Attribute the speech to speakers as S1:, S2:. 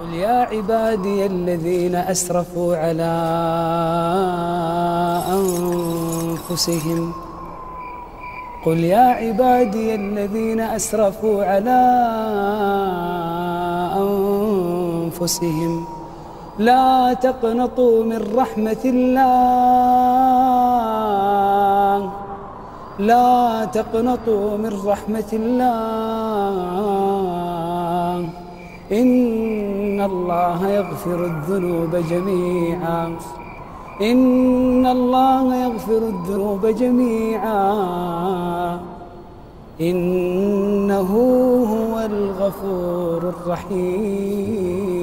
S1: قل يا عبادي الذين أسرفوا على أنفسهم قل يا عبادي الذين أسرفوا على أنفسهم لا تقنطوا من رحمة الله لا تقنطوا من رحمة الله إن الله يغفر الذنوب جميعا إن الله يغفر الذنوب جميعا إنه هو الغفور الرحيم.